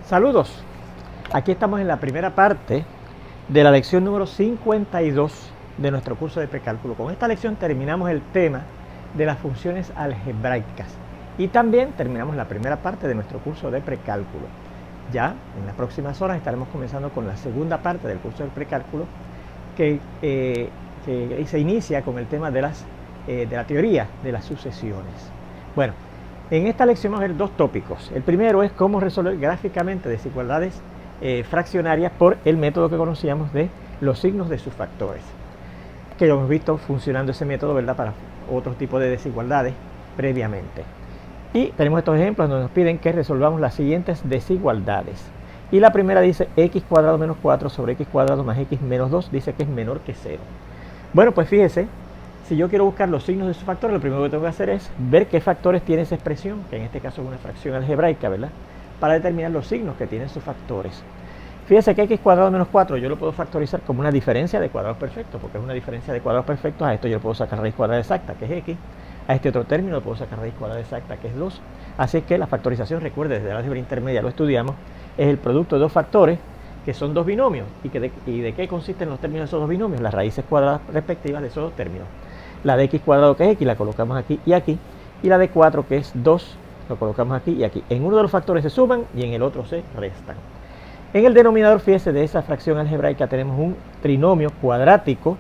Saludos, aquí estamos en la primera parte de la lección número 52 de nuestro curso de precálculo. Con esta lección terminamos el tema de las funciones algebraicas y también terminamos la primera parte de nuestro curso de precálculo. Ya en las próximas horas estaremos comenzando con la segunda parte del curso de precálculo que se inicia con el tema de la teoría de las sucesiones. Bueno, en esta lección vamos a ver dos tópicos. El primero es cómo resolver gráficamente desigualdades fraccionarias por el método que conocíamos de los signos de sus factores, que hemos visto funcionando ese método, ¿verdad?, para otros tipos de desigualdades previamente. Y tenemos estos ejemplos donde nos piden que resolvamos las siguientes desigualdades. Y la primera dice x cuadrado menos 4 sobre x cuadrado más x menos 2, dice que es menor que 0. Bueno, pues fíjese, si yo quiero buscar los signos de sus factores, lo primero que tengo que hacer es ver qué factores tiene esa expresión, que en este caso es una fracción algebraica, ¿verdad?, para determinar los signos que tienen sus factores. Fíjese que x cuadrado menos 4 yo lo puedo factorizar como una diferencia de cuadrados perfectos, porque es una diferencia de cuadrados perfectos. A esto yo le puedo sacar raíz cuadrada exacta, que es x. A este otro término le puedo sacar raíz cuadrada exacta, que es 2. Así que la factorización, recuerde, desde la álgebra intermedia lo estudiamos, es el producto de dos factores, que son dos binomios. ¿Y de qué consisten los términos de esos dos binomios? Las raíces cuadradas respectivas de esos dos términos. La de x cuadrado, que es x, la colocamos aquí y aquí. Y la de 4, que es 2, lo colocamos aquí y aquí. En uno de los factores se suman y en el otro se restan. En el denominador, fíjese, de esa fracción algebraica tenemos un trinomio cuadrático,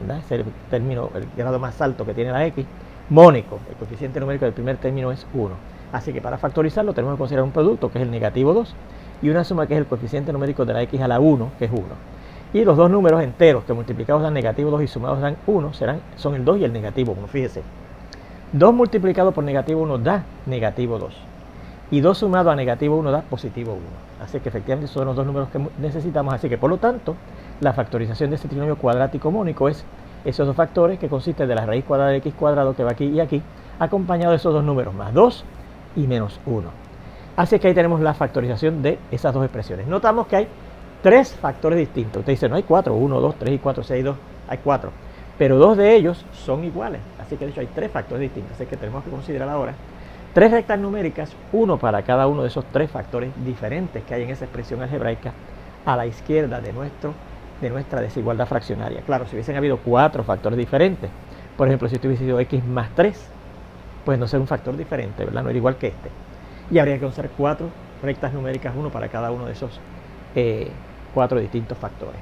¿verdad? Es el término, el grado más alto que tiene la x, mónico. El coeficiente numérico del primer término es 1. Así que para factorizarlo tenemos que considerar un producto, que es el negativo 2, y una suma, que es el coeficiente numérico de la x a la 1, que es 1. Y los dos números enteros que multiplicados dan negativo 2 y sumados dan 1 son el 2 y el negativo 1. Fíjese, 2 multiplicado por negativo 1 da negativo 2. Y 2 sumado a negativo 1 da positivo 1. Así que efectivamente son los dos números que necesitamos. Así que por lo tanto, la factorización de este trinomio cuadrático mónico es esos dos factores, que consisten de la raíz cuadrada de x cuadrado, que va aquí y aquí, acompañado de esos dos números, más 2 y menos 1. Así que ahí tenemos la factorización de esas dos expresiones. Notamos que hay tres factores distintos. Usted dice, no hay 4, 1, 2, 3 y 4, 6, 2, hay 4. Pero dos de ellos son iguales. Así que de hecho hay tres factores distintos. Así que tenemos que considerar ahora tres rectas numéricas, uno para cada uno de esos tres factores diferentes que hay en esa expresión algebraica a la izquierda de nuestra desigualdad fraccionaria. Claro, si hubiesen habido cuatro factores diferentes, por ejemplo, si hubiese sido x más 3, pues no sería un factor diferente, ¿verdad? No era igual que este. Y habría que usar cuatro rectas numéricas, uno para cada uno de esos cuatro distintos factores.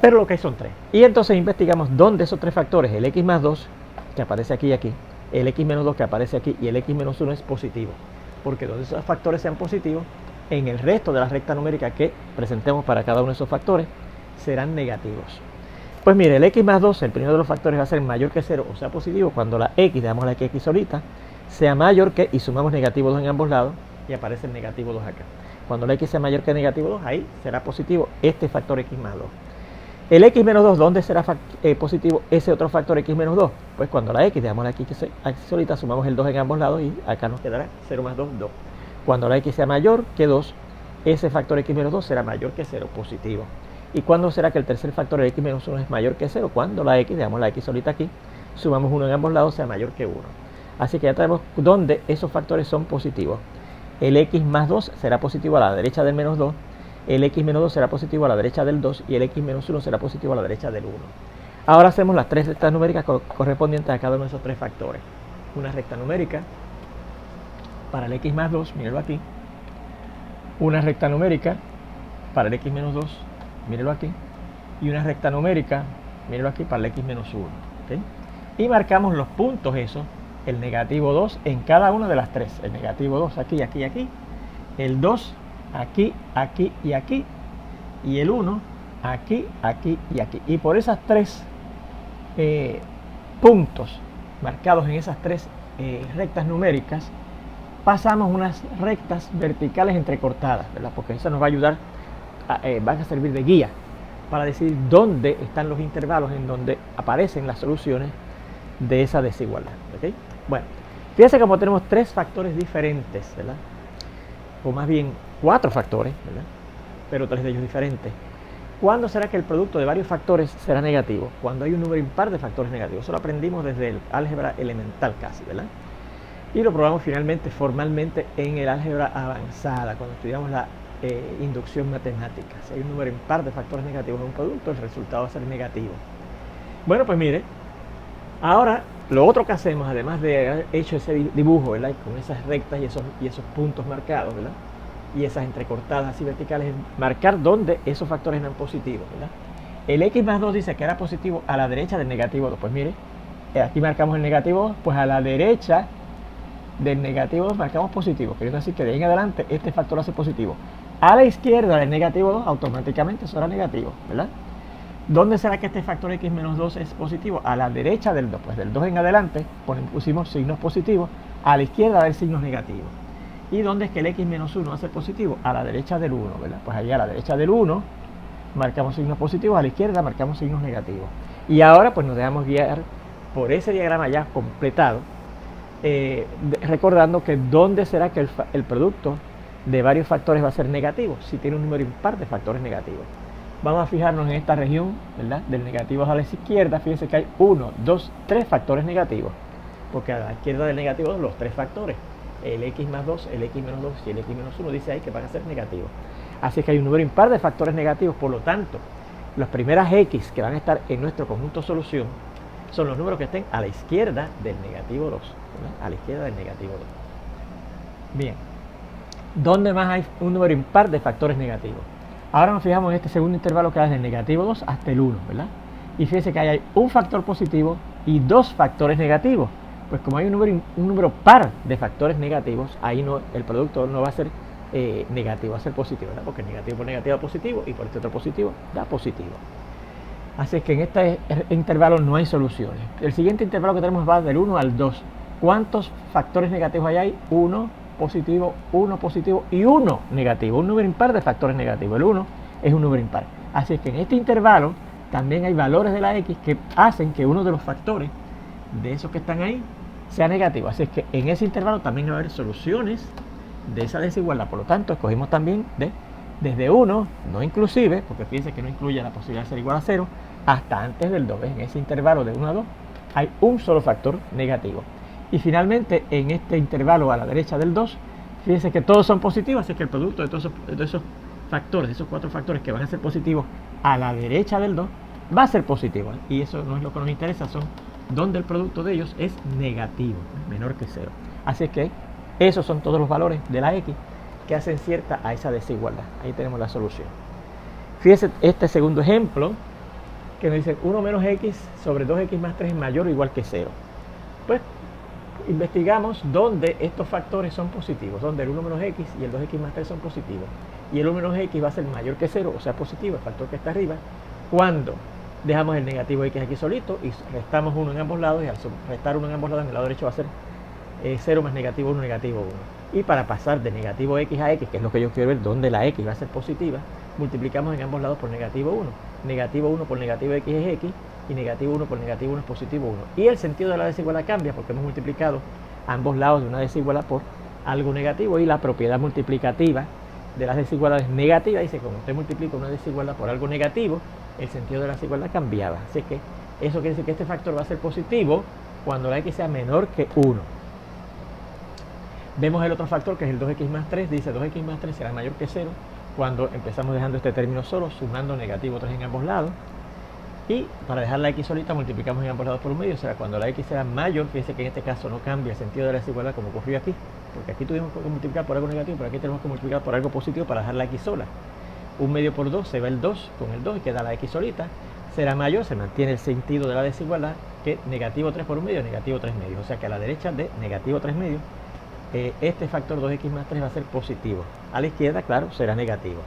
Pero lo que hay son tres. Y entonces investigamos dónde esos tres factores, el x más 2, que aparece aquí y aquí, el x menos 2 que aparece aquí y el x menos 1 es positivo. Porque donde esos factores sean positivos, en el resto de las rectas numéricas que presentemos para cada uno de esos factores serán negativos. Pues mire, el x más 2, el primero de los factores, va a ser mayor que 0, o sea positivo, cuando la x, dejamos la x solita, sea mayor que, y sumamos negativo 2 en ambos lados, y aparece el negativo 2 acá. Cuando la x sea mayor que negativo 2, ahí será positivo este factor x más 2. El x menos 2, ¿dónde será positivo ese otro factor x menos 2? Pues cuando la x, dejamos la x solita, sumamos el 2 en ambos lados y acá nos quedará 0 más 2, 2. Cuando la x sea mayor que 2, ese factor x menos 2 será mayor que 0, positivo. ¿Y cuándo será que el tercer factor, el x menos 1, es mayor que 0? Cuando la x, dejamos la x solita aquí, sumamos 1 en ambos lados, sea mayor que 1. Así que ya tenemos dónde esos factores son positivos. El x más 2 será positivo a la derecha del menos 2, el x menos 2 será positivo a la derecha del 2 y el x menos 1 será positivo a la derecha del 1. Ahora hacemos las tres rectas numéricas correspondientes a cada uno de esos tres factores. Una recta numérica para el x más 2, mírenlo aquí. Una recta numérica para el x menos 2, mírenlo aquí. Y una recta numérica, mírenlo aquí, para el x menos 1. ¿Okay? Y marcamos los puntos esos, el negativo 2 en cada una de las tres. El negativo 2 aquí, aquí y aquí. El 2 aquí, aquí y aquí. Y el 1 aquí, aquí y aquí. Y por esas tres puntos marcados en esas tres rectas numéricas, pasamos unas rectas verticales entrecortadas, ¿verdad? Porque eso nos va a ayudar, van a servir de guía para decir dónde están los intervalos en donde aparecen las soluciones de esa desigualdad. ¿Okay? Bueno, fíjense como tenemos tres factores diferentes, ¿verdad? O más bien cuatro factores, ¿verdad? Pero tres de ellos diferentes. ¿Cuándo será que el producto de varios factores será negativo? Cuando hay un número impar de factores negativos. Eso lo aprendimos desde el álgebra elemental casi, ¿verdad? Y lo probamos finalmente formalmente en el álgebra avanzada, cuando estudiamos la inducción matemática. Si hay un número impar de factores negativos en un producto, el resultado va a ser negativo. Bueno, pues mire, ahora lo otro que hacemos, además de haber hecho ese dibujo, ¿verdad?, con esas rectas y esos puntos marcados, ¿verdad?, y esas entrecortadas así verticales, es marcar dónde esos factores eran positivos, ¿verdad? El x más 2 dice que era positivo a la derecha del negativo 2. Pues mire, aquí marcamos el negativo 2, pues a la derecha del negativo 2 marcamos positivo, queriendo decir que de ahí en adelante este factor va a ser positivo. A la izquierda del negativo 2 automáticamente eso era negativo, ¿verdad? ¿Dónde será que este factor x menos 2 es positivo? A la derecha del 2, pues del 2 en adelante pusimos signos positivos, a la izquierda del signos negativos. ¿Y dónde es que el x menos 1 va a ser positivo? A la derecha del 1, ¿verdad? Pues allá a la derecha del 1 marcamos signos positivos, a la izquierda marcamos signos negativos. Y ahora pues nos dejamos guiar por ese diagrama ya completado, recordando que dónde será que el producto de varios factores va a ser negativo, si tiene un número impar de factores negativos. Vamos a fijarnos en esta región, ¿verdad?, del negativo a la izquierda. Fíjense que hay 1, 2, 3 factores negativos, porque a la izquierda del negativo 2 los 3 factores, el x más 2, el x menos 2 y el x menos 1, dice ahí que van a ser negativos. Así que hay un número impar de factores negativos, por lo tanto, las primeras x que van a estar en nuestro conjunto solución son los números que estén a la izquierda del negativo 2, ¿verdad?, a la izquierda del negativo 2. Bien, ¿dónde más hay un número impar de factores negativos? Ahora nos fijamos en este segundo intervalo que va desde el negativo 2 hasta el 1, ¿verdad? Y fíjense que ahí hay un factor positivo y 2 factores negativos. Pues como hay un número par de factores negativos, ahí no, el producto no va a ser negativo, va a ser positivo, ¿verdad? Porque negativo por negativo da positivo y por este otro positivo da positivo. Así que en este intervalo no hay soluciones. El siguiente intervalo que tenemos va del 1 al 2. ¿Cuántos factores negativos hay? 1 positivo y 1 negativo. Un número impar de factores negativos. El 1 es un número impar. Así que en este intervalo también hay valores de la x que hacen que uno de los factores de esos que están ahí sea negativo. Así que en ese intervalo también va a haber soluciones de esa desigualdad. Por lo tanto, escogimos también desde 1, no inclusive, porque fíjense que no incluye la posibilidad de ser igual a 0, hasta antes del 2. En ese intervalo de 1 a 2 hay un solo factor negativo. Y finalmente, en este intervalo a la derecha del 2, fíjense que todos son positivos, así que el producto de todos esos factores, de esos 4 factores que van a ser positivos a la derecha del 2, va a ser positivo. Y eso no es lo que nos interesa, son donde el producto de ellos es negativo, menor que 0. Así que esos son todos los valores de la x que hacen cierta a esa desigualdad. Ahí tenemos la solución. Fíjense este segundo ejemplo, que nos dice 1 menos x sobre 2x más 3 es mayor o igual que 0. Pues investigamos dónde estos factores son positivos, donde el 1 menos x y el 2x más 3 son positivos. Y el 1 menos x va a ser mayor que 0, o sea positivo, el factor que está arriba, cuando dejamos el negativo x aquí solito y restamos 1 en ambos lados, y al restar 1 en ambos lados, en el lado derecho va a ser 0 más negativo 1, negativo 1. Y para pasar de negativo x a x, que es lo que yo quiero ver, donde la x va a ser positiva, multiplicamos en ambos lados por negativo 1. Negativo 1 por negativo x es x, y negativo 1 por negativo 1 es positivo 1. Y el sentido de la desigualdad cambia porque hemos multiplicado ambos lados de una desigualdad por algo negativo, y la propiedad multiplicativa de las desigualdades negativas dice que cuando usted multiplica una desigualdad por algo negativo, el sentido de la desigualdad cambiaba. Así que eso quiere decir que este factor va a ser positivo cuando la x sea menor que 1. Vemos el otro factor, que es el 2x más 3, dice 2x más 3 será mayor que 0 cuando empezamos dejando este término solo, sumando negativo 3 en ambos lados. Y para dejar la x solita multiplicamos en ambos lados por un medio, o sea, cuando la x será mayor, fíjense que en este caso no cambia el sentido de la desigualdad como ocurrió aquí, porque aquí tuvimos que multiplicar por algo negativo, pero aquí tenemos que multiplicar por algo positivo para dejar la x sola. Un medio por 2, se va el 2 con el 2 y queda la x solita. Será mayor, se mantiene el sentido de la desigualdad, que negativo 3 por un medio, negativo 3 medios. O sea que a la derecha de negativo 3 medios, este factor 2x más 3 va a ser positivo. A la izquierda, claro, será negativo.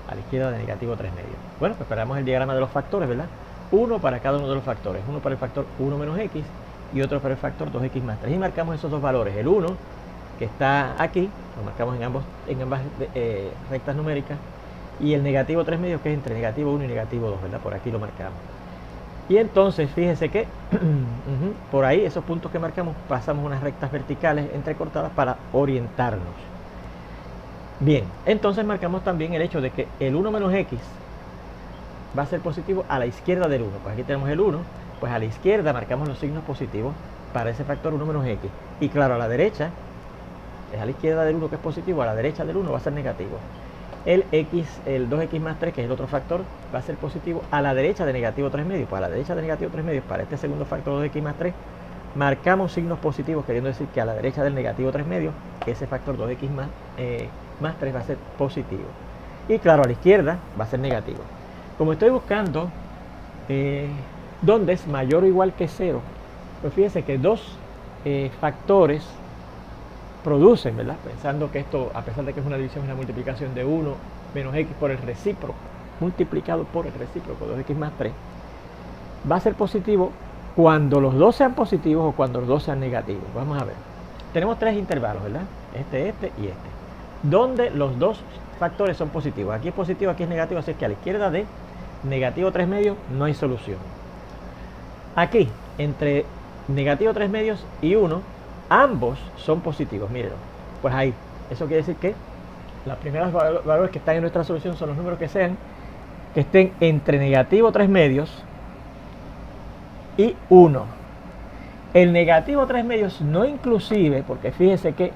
A la izquierda de negativo 3 medios. Bueno, pues esperamos el diagrama de los factores, ¿verdad? Uno para cada uno de los factores. Uno para el factor 1 menos x y otro para el factor 2x más 3. Y marcamos esos dos valores. El 1, que está aquí, lo marcamos en ambas rectas numéricas. Y el negativo 3 medios, que es entre negativo 1 y negativo 2, ¿verdad? Por aquí lo marcamos. Y entonces, fíjense que por ahí, esos puntos que marcamos, pasamos unas rectas verticales entrecortadas para orientarnos. Bien, entonces marcamos también el hecho de que el 1 menos x va a ser positivo a la izquierda del 1. Pues aquí tenemos el 1, pues a la izquierda marcamos los signos positivos para ese factor 1 menos x. Y claro, a la derecha, es a la izquierda del 1 que es positivo, a la derecha del 1 va a ser negativo. El 2x más 3, que es el otro factor, va a ser positivo a la derecha de negativo 3 medios. Pues a la derecha de negativo 3 medios, para este segundo factor 2x más 3, marcamos signos positivos, queriendo decir que a la derecha del negativo 3 medios, ese factor 2x más 3 va a ser positivo. Y claro, a la izquierda va a ser negativo. Como estoy buscando dónde es mayor o igual que 0, pues fíjense que dos factores producen, ¿verdad? Pensando que esto, a pesar de que es una división y una multiplicación de 1 menos x por el recíproco, multiplicado por el recíproco de 2x más 3, va a ser positivo cuando los dos sean positivos o cuando los dos sean negativos. Vamos a ver. Tenemos tres intervalos, ¿verdad? Este y este. Donde los dos factores son positivos. Aquí es positivo, aquí es negativo, así que a la izquierda de negativo 3 medios no hay solución. Aquí, entre negativo 3 medios y 1, ambos son positivos, mírenlo. Pues ahí, eso quiere decir que los primeros valores que están en nuestra solución son los números que estén entre negativo 3 medios y 1. El negativo 3 medios no inclusive, porque fíjese que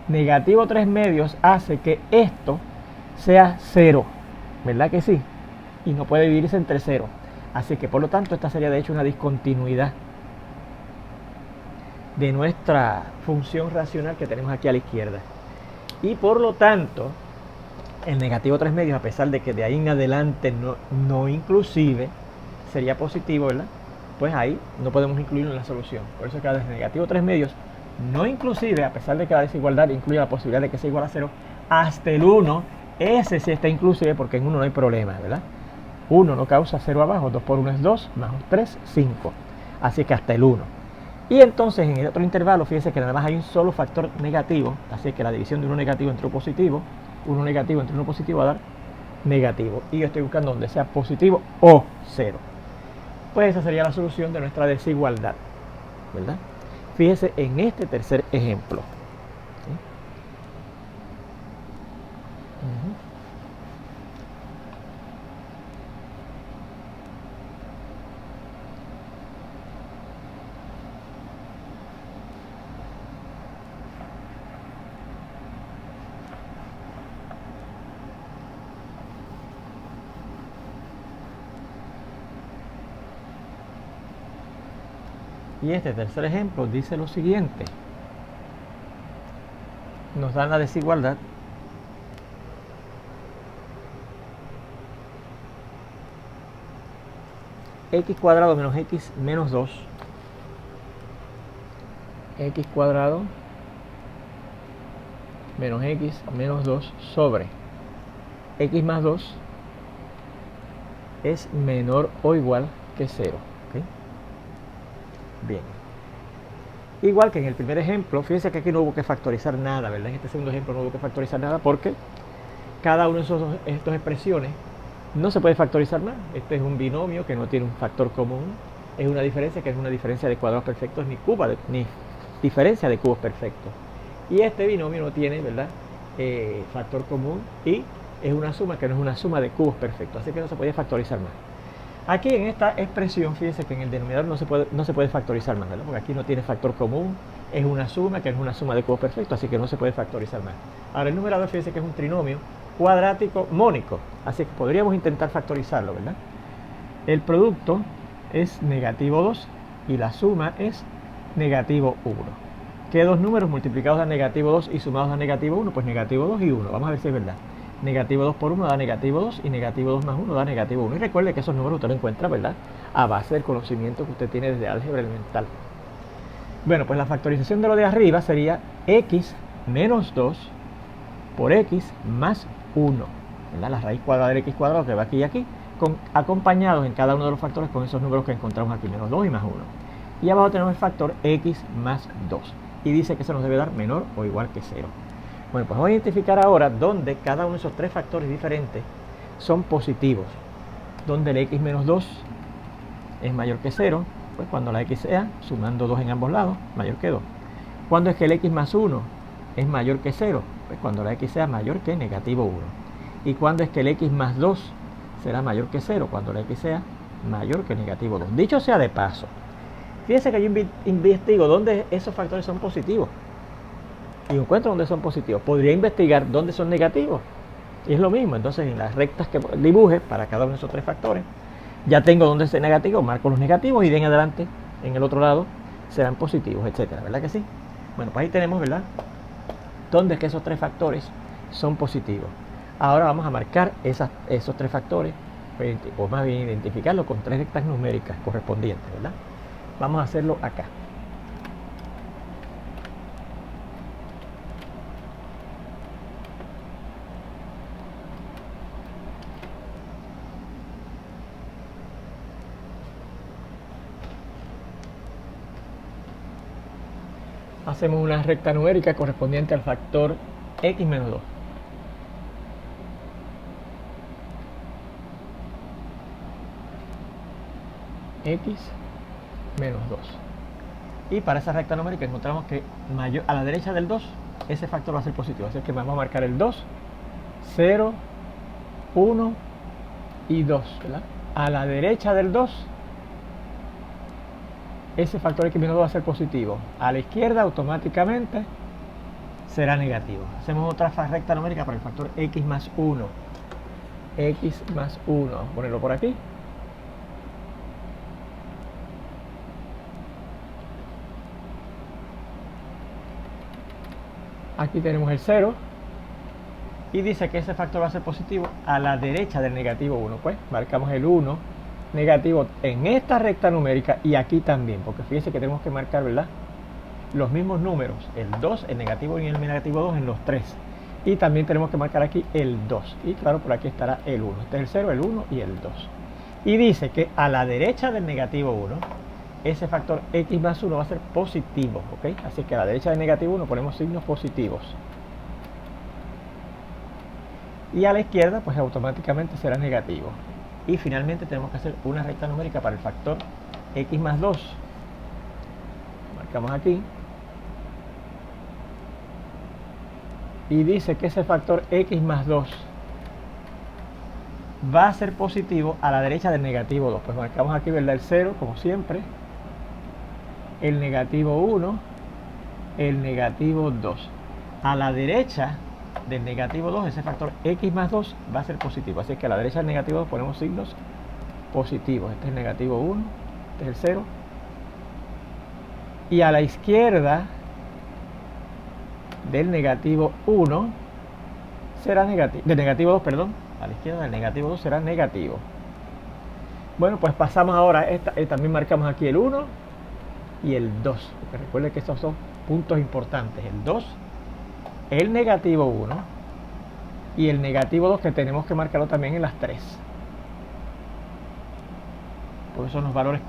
negativo 3 medios hace que esto sea 0, ¿verdad que sí? Y no puede dividirse entre 0. Así que por lo tanto esta sería de hecho una discontinuidad de nuestra función racional que tenemos aquí a la izquierda. Y por lo tanto, el negativo 3 medios, a pesar de que de ahí en adelante no inclusive, sería positivo, ¿verdad? Pues ahí no podemos incluirlo en la solución. Por eso que desde negativo 3 medios, no inclusive, a pesar de que la desigualdad incluye la posibilidad de que sea igual a 0, hasta el 1, ese sí está inclusive porque en 1 no hay problema, ¿verdad? 1 no causa 0 abajo, 2 por 1 es 2, más 3, 5. Así que hasta el 1. Y entonces en el otro intervalo, fíjense que nada más hay un solo factor negativo, así que la división de 1 negativo entre 1 positivo, 1 negativo entre 1 positivo va a dar negativo. Y yo estoy buscando donde sea positivo o 0. Pues esa sería la solución de nuestra desigualdad, ¿verdad? Fíjense en este tercer ejemplo. ¿Sí? Y este tercer ejemplo dice lo siguiente. Nos dan la desigualdad x cuadrado menos x menos 2, x cuadrado menos x menos 2 sobre x más 2 es menor o igual que 0. ¿Okay? Bien. Igual que en el primer ejemplo, fíjense que aquí no hubo que factorizar nada, ¿verdad? En este segundo ejemplo no hubo que factorizar nada porque cada una de estas expresiones no se puede factorizar más. Este es un binomio que no tiene un factor común. Es una diferencia que es una diferencia de cuadrados perfectos ni diferencia de cubos perfectos. Y este binomio no tiene, ¿verdad? Factor común y es una suma que no es una suma de cubos perfectos. Así que no se puede factorizar más. Aquí en esta expresión, fíjense que en el denominador no se puede factorizar más, ¿verdad? Porque aquí no tiene factor común, es una suma que no es una suma de cubos perfectos, así que no se puede factorizar más. Ahora el numerador, fíjense que es un trinomio cuadrático mónico, así que podríamos intentar factorizarlo, ¿verdad? El producto es negativo 2 y la suma es negativo 1. ¿Qué dos números multiplicados da negativo 2 y sumados da negativo 1? Pues negativo 2 y 1. Vamos a ver si es verdad. Negativo 2 por 1 da negativo 2 y negativo 2 más 1 da negativo 1. Y recuerde que esos números usted los encuentra, ¿verdad? A base del conocimiento que usted tiene desde álgebra elemental. Bueno, pues la factorización de lo de arriba sería x menos 2 por x más 1. ¿Verdad? La raíz cuadrada de x cuadrado que va aquí y aquí, acompañados en cada uno de los factores con esos números que encontramos aquí, menos 2 y más 1. Y abajo tenemos el factor x más 2. Y dice que se nos debe dar menor o igual que 0. Bueno, pues vamos a identificar ahora dónde cada uno de esos tres factores diferentes son positivos. Donde el x menos 2 es mayor que 0, pues cuando la x sea, sumando 2 en ambos lados, mayor que 2. Cuando es que el x más 1 es mayor que 0, pues cuando la x sea mayor que negativo 1. Y cuando es que el x más 2 será mayor que 0, cuando la x sea mayor que negativo 2. Dicho sea de paso, Fíjense que yo investigo dónde esos factores son positivos y encuentro dónde son positivos. Podría investigar dónde son negativos y es lo mismo. Entonces en las rectas que dibuje para cada uno de esos tres factores ya tengo dónde es negativo, marco los negativos y de en adelante en el otro lado serán positivos, etcétera, ¿verdad que sí? Bueno, pues ahí tenemos, ¿verdad?, dónde es que esos tres factores son positivos. Ahora vamos a marcar esos tres factores, o más bien identificarlos con tres rectas numéricas correspondientes, ¿verdad? Vamos a hacerlo acá. Hacemos una recta numérica correspondiente al factor x menos 2. X menos 2. Y para esa recta numérica encontramos que a la derecha del 2, ese factor va a ser positivo. Así que vamos a marcar el 2, 0, 1 y 2, ¿verdad? A la derecha del 2, ese factor x menos 2 va a ser positivo. A la izquierda automáticamente será negativo. Hacemos otra recta numérica para el factor x más 1. X más 1. Vamos a ponerlo por aquí. Aquí tenemos el 0 y dice que ese factor va a ser positivo a la derecha del negativo 1. Pues marcamos el 1 negativo en esta recta numérica y aquí también, porque fíjense que tenemos que marcar, ¿verdad?, los mismos números, el 2, el negativo y el negativo 2 en los 3. Y también tenemos que marcar aquí el 2. Y claro, por aquí estará el 1. Este es el 0, el 1 y el 2. Y dice que a la derecha del negativo 1, ese factor x más 1 va a ser positivo, ¿ok? Así que a la derecha del negativo 1 ponemos signos positivos. Y a la izquierda, pues automáticamente será negativo. Y finalmente tenemos que hacer una recta numérica para el factor x más 2. Marcamos aquí. Y dice que ese factor x más 2 va a ser positivo a la derecha del negativo 2. Pues marcamos aquí, ¿verdad?, el 0, como siempre, el negativo 1, el negativo 2. A la derecha del negativo 2, ese factor x más 2 va a ser positivo. Así que a la derecha del negativo 2 ponemos signos positivos. Este es el negativo 1, este es el 0. Y a la izquierda del negativo 1 será negativo, del negativo 2, perdón, a la izquierda del negativo 2 será negativo. Bueno, pues pasamos ahora, también marcamos aquí el 1 y el 2, porque recuerden que estos son puntos importantes, el 2, el negativo 1 y el negativo 2, que tenemos que marcarlo también en las 3, porque son los valores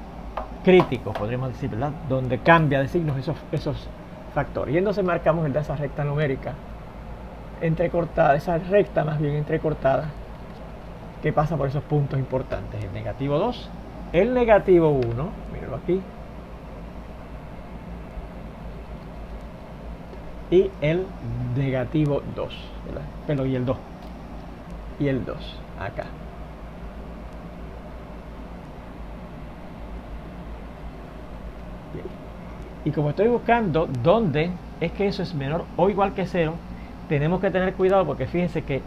críticos, podríamos decir, ¿verdad?, donde cambia de signos esos factores. Y entonces marcamos el de esa recta numérica entrecortada, esa recta más bien entrecortada, que pasa por esos puntos importantes, el negativo 2, el negativo 1, mírenlo aquí, y el negativo 2, ¿verdad? Pero y el 2, y el 2, acá. Bien. Y como estoy buscando dónde es que eso es menor o igual que 0, tenemos que tener cuidado, porque fíjense que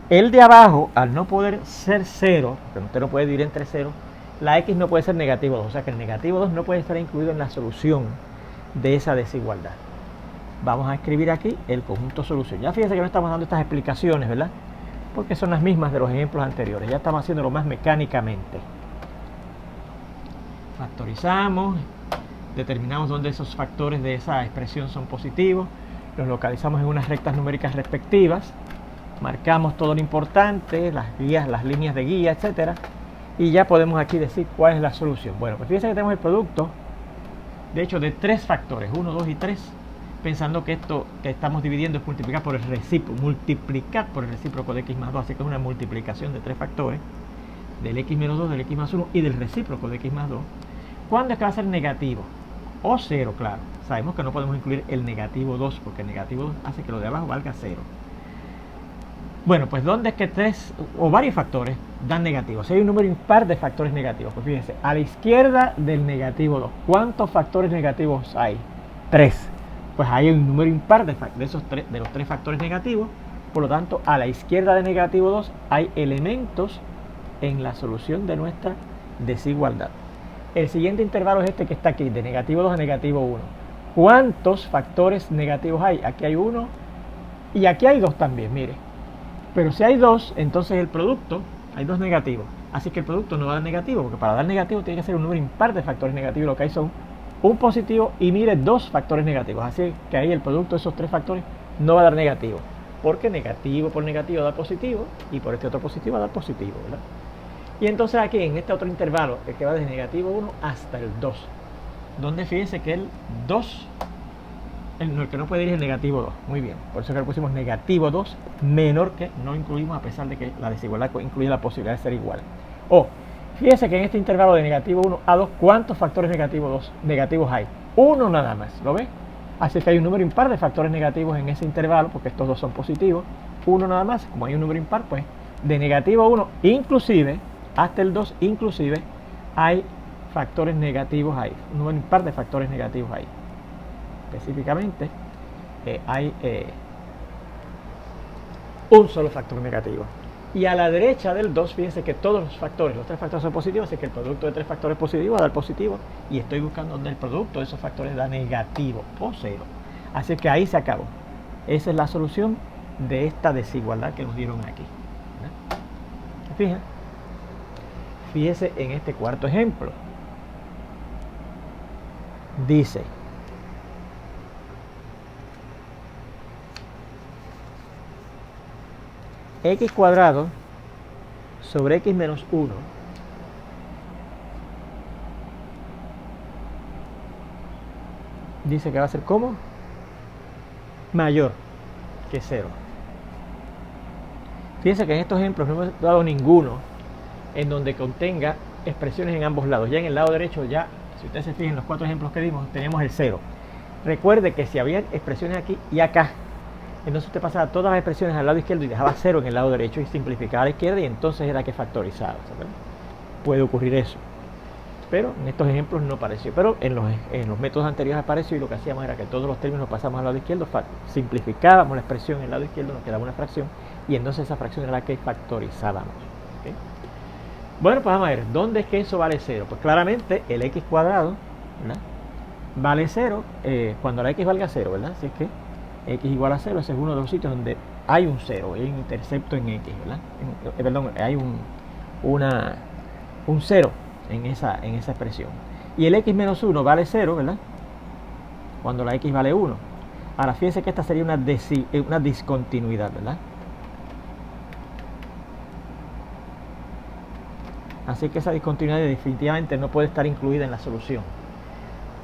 el de abajo, al no poder ser 0, porque usted no puede dividir entre 0, la x no puede ser negativo 2, o sea que el negativo 2 no puede estar incluido en la solución de esa desigualdad. Vamos a escribir aquí el conjunto solución. Ya fíjense que no estamos dando estas explicaciones, ¿verdad?, porque son las mismas de los ejemplos anteriores. Ya estamos haciéndolo más mecánicamente. Factorizamos, determinamos dónde esos factores de esa expresión son positivos, los localizamos en unas rectas numéricas respectivas, marcamos todo lo importante, las guías, las líneas de guía, etcétera, y ya podemos aquí decir cuál es la solución. Bueno, pues fíjense que tenemos el producto, de hecho, de 3 factores, 1, 2 y 3, pensando que esto que estamos dividiendo es multiplicar por el recíproco de x más 2, así que es una multiplicación de 3 factores, del x menos 2, del x más 1 y del recíproco de x más 2. ¿Cuándo es que va a ser negativo? O 0, claro. Sabemos que no podemos incluir el negativo 2, porque el negativo 2 hace que lo de abajo valga 0. Bueno, pues ¿dónde es que tres o varios factores dan negativos? Si hay un número impar de factores negativos, pues fíjense, a la izquierda del negativo 2, ¿cuántos factores negativos hay? 3. Pues hay un número impar de los tres factores negativos, por lo tanto, a la izquierda de negativo 2 hay elementos en la solución de nuestra desigualdad. El siguiente intervalo es este que está aquí, de negativo 2 a negativo 1. ¿Cuántos factores negativos hay? Aquí hay 1 y aquí hay 2 también, mire. Pero si hay 2, entonces el producto, hay 2 negativos. Así que el producto no va a dar negativo, porque para dar negativo tiene que ser un número impar de factores negativos. Lo que hay son un positivo y mire 2 factores negativos. Así que ahí el producto de esos 3 factores no va a dar negativo. Porque negativo por negativo da positivo y por este otro positivo va a dar positivo, ¿verdad? Y entonces aquí en este otro intervalo, el que va desde negativo 1 hasta el 2, donde fíjense que el 2, el que no puede ir es el negativo 2. Muy bien, por eso que le pusimos negativo 2 menor que, no incluimos a pesar de que la desigualdad incluye la posibilidad de ser igual. O, fíjense que en este intervalo de negativo 1 a 2, ¿cuántos factores negativos hay? 1 nada más, ¿lo ves? Así que hay un número impar de factores negativos en ese intervalo, porque estos dos son positivos. 1 nada más, como hay un número impar, pues de negativo 1 inclusive hasta el 2 inclusive hay factores negativos ahí, un número impar de factores negativos ahí. Específicamente hay un solo factor negativo. Y a la derecha del 2, fíjense que todos los factores, los 3 factores son positivos, así que el producto de 3 factores positivos va a dar positivo, y estoy buscando donde el producto de esos factores da negativo o 0. Así que ahí se acabó. Esa es la solución de esta desigualdad que nos dieron aquí. Fíjese en este cuarto ejemplo. Dice: x cuadrado sobre x menos 1 dice que va a ser como mayor que 0. Fíjense que en estos ejemplos no hemos dado ninguno en donde contenga expresiones en ambos lados. Ya en el lado derecho, ya, si ustedes se fijan en los 4 ejemplos que dimos, tenemos el 0. Recuerde que si había expresiones aquí y acá, entonces usted pasaba todas las expresiones al lado izquierdo y dejaba 0 en el lado derecho y simplificaba a la izquierda, y entonces era que factorizaba, ¿sabes? Puede ocurrir eso, pero en estos ejemplos no apareció. Pero en los métodos anteriores apareció, y lo que hacíamos era que todos los términos los pasamos al lado izquierdo, simplificábamos la expresión en el lado izquierdo, nos quedaba una fracción, y entonces esa fracción era la que factorizábamos. ¿Okay? Bueno, pues vamos a ver, ¿dónde es que eso vale 0? Pues claramente el x cuadrado, ¿verdad?, vale 0 cuando la x valga 0, ¿verdad? Así es que x igual a 0, ese es uno de los sitios donde hay un 0, hay un intercepto en x, ¿verdad? Perdón, hay un 0 en esa expresión. Y el x menos 1 vale 0, ¿verdad?, cuando la x vale 1. Ahora fíjense que esta sería una discontinuidad, ¿verdad? Así que esa discontinuidad definitivamente no puede estar incluida en la solución.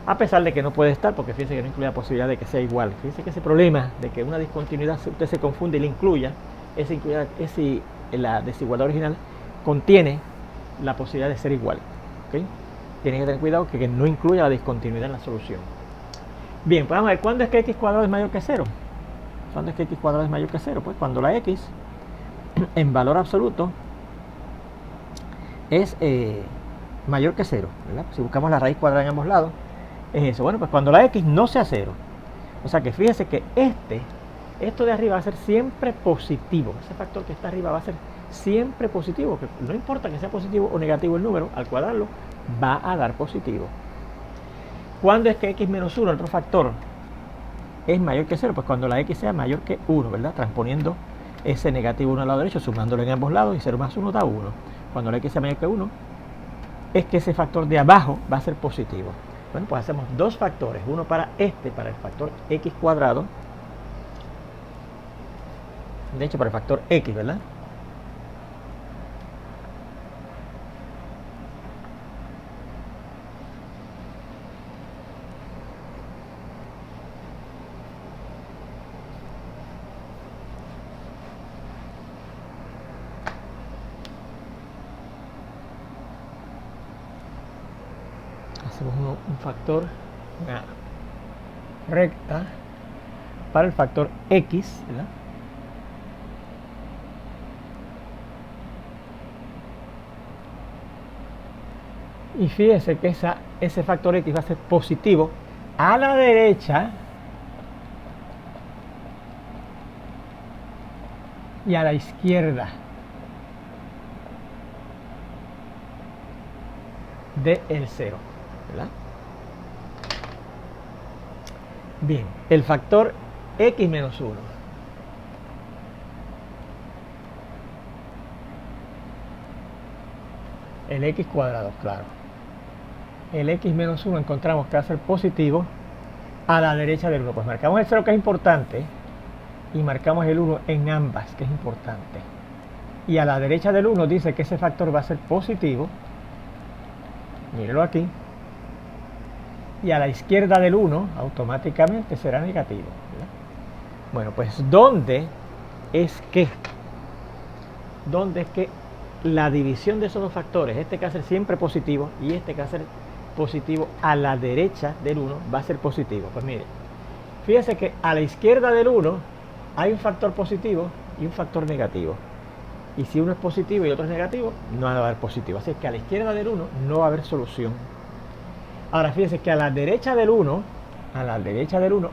A pesar de que no puede estar, porque fíjense que no incluye la posibilidad de que sea igual. Fíjense que ese problema de que una discontinuidad usted se confunde y la incluya, la desigualdad original contiene la posibilidad de ser igual. ¿Okay? Tienen que tener cuidado que no incluya la discontinuidad en la solución. Bien, pues vamos a ver, ¿cuándo es que x cuadrado es mayor que 0? ¿Cuándo es que x cuadrado es mayor que 0? Pues cuando la x en valor absoluto es mayor que 0, ¿verdad? Si buscamos la raíz cuadrada en ambos lados, es eso. Bueno, pues cuando la x no sea 0, o sea que fíjese que esto de arriba va a ser siempre positivo. Ese factor que está arriba va a ser siempre positivo, que no importa que sea positivo o negativo el número, al cuadrarlo va a dar positivo. ¿Cuándo es que x menos 1, el otro factor, es mayor que 0? Pues cuando la x sea mayor que 1, ¿verdad? Transponiendo ese negativo 1 al lado derecho, sumándolo en ambos lados, y 0 más 1 da 1. Cuando la x sea mayor que 1, es que ese factor de abajo va a ser positivo. Bueno, pues hacemos dos factores, uno para el factor x cuadrado, de hecho para el factor x, ¿verdad? Hacemos un factor, una recta para el factor x, ¿verdad?, Y fíjese que ese factor X va a ser positivo a la derecha y a la izquierda del 0, ¿verdad? Bien, el factor X menos 1. El X cuadrado, claro. El X menos 1 encontramos que va a ser positivo a la derecha del 1. Pues marcamos el 0, que es importante, y marcamos el 1 en ambas, que es importante. Y a la derecha del 1 dice que ese factor va a ser positivo. Míralo aquí. Y a la izquierda del 1 automáticamente será negativo, ¿verdad? Bueno, pues ¿dónde es que la división de esos dos factores, este que va a ser siempre positivo y este que va a ser positivo a la derecha del 1, va a ser positivo? Pues mire, fíjese que a la izquierda del 1 hay un factor positivo y un factor negativo. Y si uno es positivo y otro es negativo, no va a haber positivo. Así es que a la izquierda del 1 no va a haber solución. Ahora fíjese que a la derecha del 1,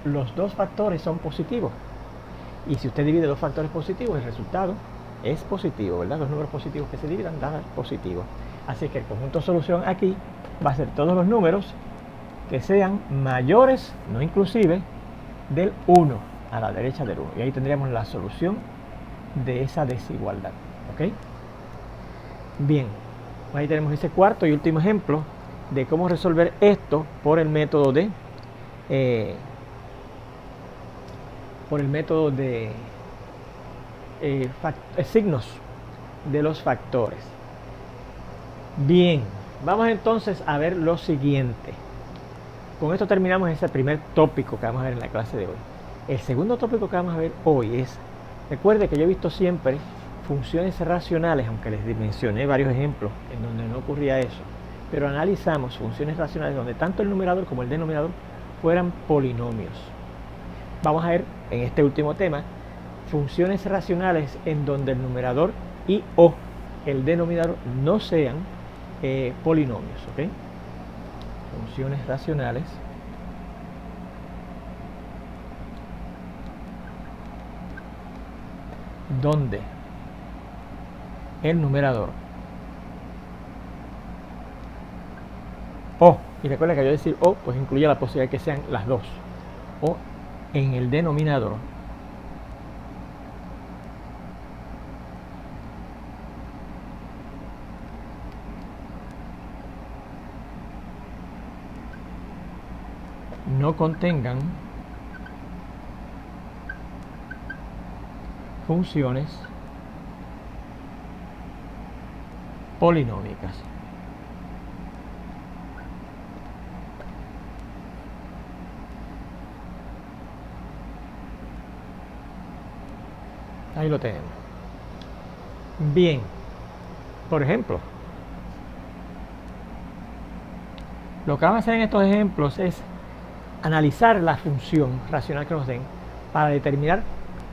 los dos factores son positivos. Y si usted divide dos factores positivos, el resultado es positivo, ¿verdad? Los números positivos que se dividan dan positivo. Así que el conjunto solución aquí va a ser todos los números que sean mayores, no inclusive, del 1 a la derecha del 1. Y ahí tendríamos la solución de esa desigualdad. ¿Ok? Bien, ahí tenemos ese cuarto y último ejemplo de cómo resolver esto por el método de signos de los factores. Bien, vamos entonces a ver lo siguiente. Con esto terminamos ese primer tópico que vamos a ver en la clase de hoy. El segundo tópico que vamos a ver hoy es, recuerde que yo he visto siempre funciones racionales, aunque les mencioné varios ejemplos en donde no ocurría eso, pero analizamos funciones racionales donde tanto el numerador como el denominador fueran polinomios. Vamos a ver en este último tema funciones racionales en donde el numerador y o el denominador no sean polinomios. ¿Okay? Funciones racionales donde el numerador o, y recuerda que yo decir o, pues incluye la posibilidad de que sean las dos, o en el denominador no contengan funciones polinómicas. Ahí lo tenemos. Bien, por ejemplo, lo que vamos a hacer en estos ejemplos es analizar la función racional que nos den para determinar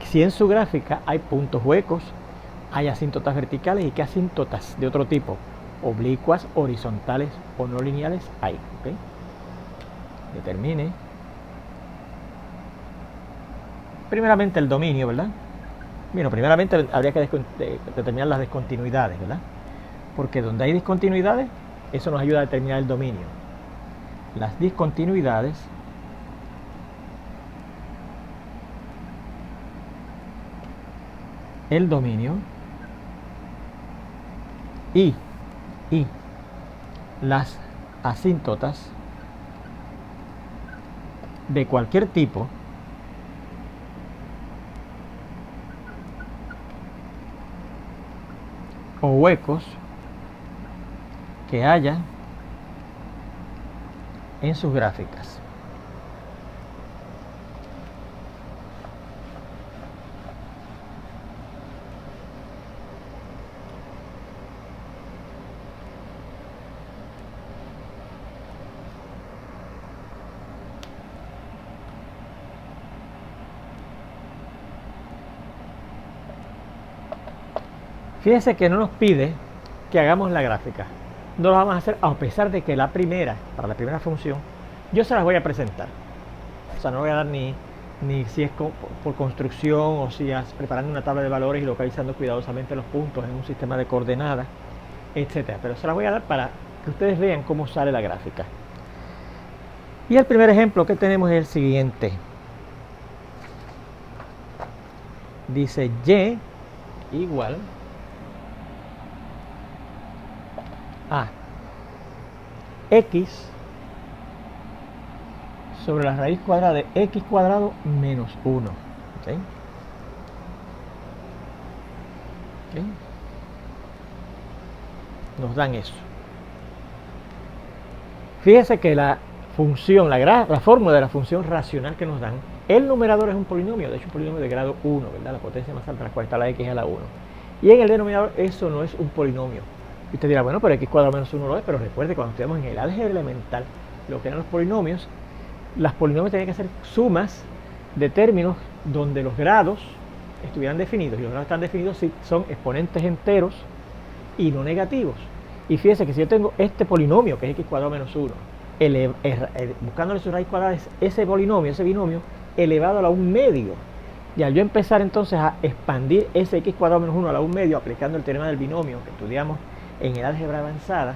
si en su gráfica hay puntos huecos, hay asíntotas verticales y qué asíntotas de otro tipo, oblicuas, horizontales o no lineales hay. ¿Okay? Determine primeramente el dominio, ¿verdad? Bueno, primeramente habría que determinar las discontinuidades, ¿verdad? Porque donde hay discontinuidades, eso nos ayuda a determinar el dominio. Las discontinuidades el dominio y las asíntotas de cualquier tipo o huecos que haya en sus gráficas. Fíjense que no nos pide que hagamos la gráfica. no lo vamos a hacer a pesar de que para la primera función, yo se las voy a presentar. O sea, no voy a dar ni si es por construcción o si es preparando una tabla de valores y localizando cuidadosamente los puntos en un sistema de coordenadas, etcétera. Pero se las voy a dar para que ustedes vean cómo sale la gráfica. Y el primer ejemplo que tenemos es el siguiente. Dice y igual a x sobre la raíz cuadrada de x cuadrado menos 1. ¿Okay? ¿Okay? Nos dan eso. Fíjese que la función, la fórmula de la función racional que nos dan, el numerador es un polinomio, de hecho un polinomio de grado 1, ¿verdad? La potencia más alta de la cual está la x a la 1. Y en el denominador eso no es un polinomio. Y usted dirá, bueno, pero x cuadrado menos 1 lo es, pero recuerde, cuando estudiamos en el álgebra elemental lo que eran los polinomios, las polinomios tenían que ser sumas de términos donde los grados estuvieran definidos, y los grados están definidos si son exponentes enteros y no negativos. Y fíjese que si yo tengo este polinomio, que es x cuadrado menos 1, buscándole su raíz cuadrada es ese polinomio, ese binomio, elevado a la 1 medio. Y al yo empezar entonces a expandir ese x cuadrado menos 1 a la 1 medio, aplicando el teorema del binomio que estudiamos en el álgebra avanzada,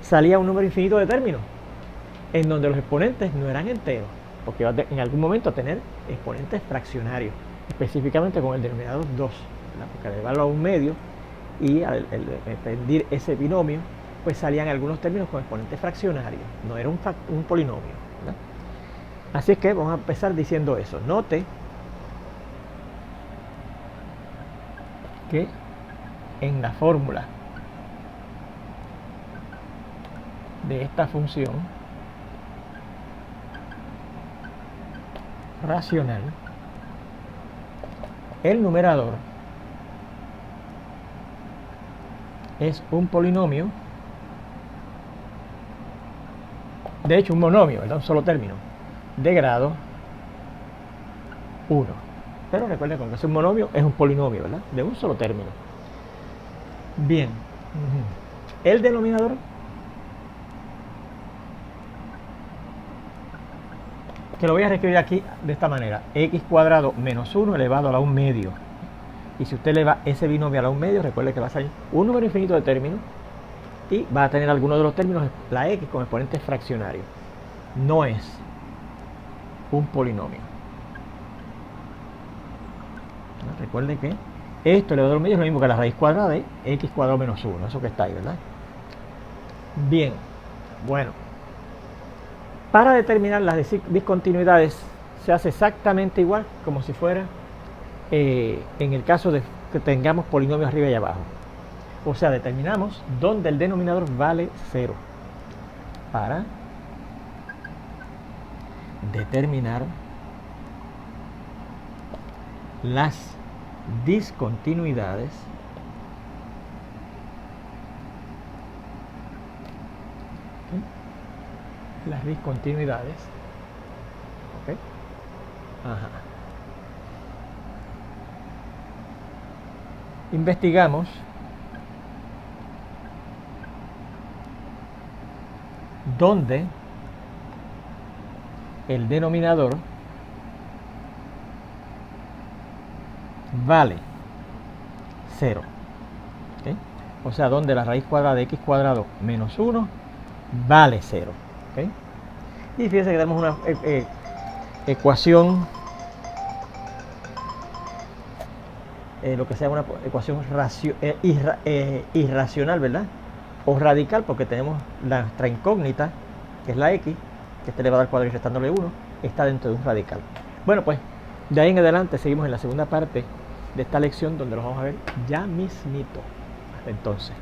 salía un número infinito de términos, en donde los exponentes no eran enteros, porque va en algún momento a tener exponentes fraccionarios, específicamente con el denominador 2, ¿verdad? Porque al elevarlo a 1 medio y al expandir ese binomio, pues salían algunos términos con exponentes fraccionarios, no era un polinomio, ¿verdad? Así es que vamos a empezar diciendo eso. Note que en la fórmula de esta función racional, el numerador es un polinomio, de hecho un monomio, ¿verdad? Un solo término, de grado 1. Pero recuerden que cuando es un monomio es un polinomio, ¿verdad? De un solo término. Bien. El denominador que lo voy a reescribir aquí de esta manera: x cuadrado menos 1 elevado a la 1 medio. Y si usted eleva ese binomio a la 1 medio, recuerde que va a salir un número infinito de términos y va a tener algunos de los términos, la x, con exponentes fraccionarios. No es un polinomio. Recuerden que esto elevado a la 1 medio es lo mismo que la raíz cuadrada de x cuadrado menos 1, eso que está ahí, ¿verdad? Bien, bueno. Para determinar las discontinuidades se hace exactamente igual como si fuera en el caso de que tengamos polinomios arriba y abajo. O sea, determinamos donde el denominador vale 0 para determinar las discontinuidades ¿okay? Ajá. Investigamos donde el denominador vale 0, ¿okay? O sea, donde la raíz cuadrada de x cuadrado menos 1 vale 0, ¿okay? Y fíjense que tenemos una ecuación, lo que sea una ecuación irracional, ¿verdad? O radical, porque tenemos nuestra incógnita, que es la x, que está elevada al cuadrado y restándole 1, está dentro de un radical. Bueno, pues de ahí en adelante seguimos en la segunda parte de esta lección, donde los vamos a ver ya mismito. Hasta entonces.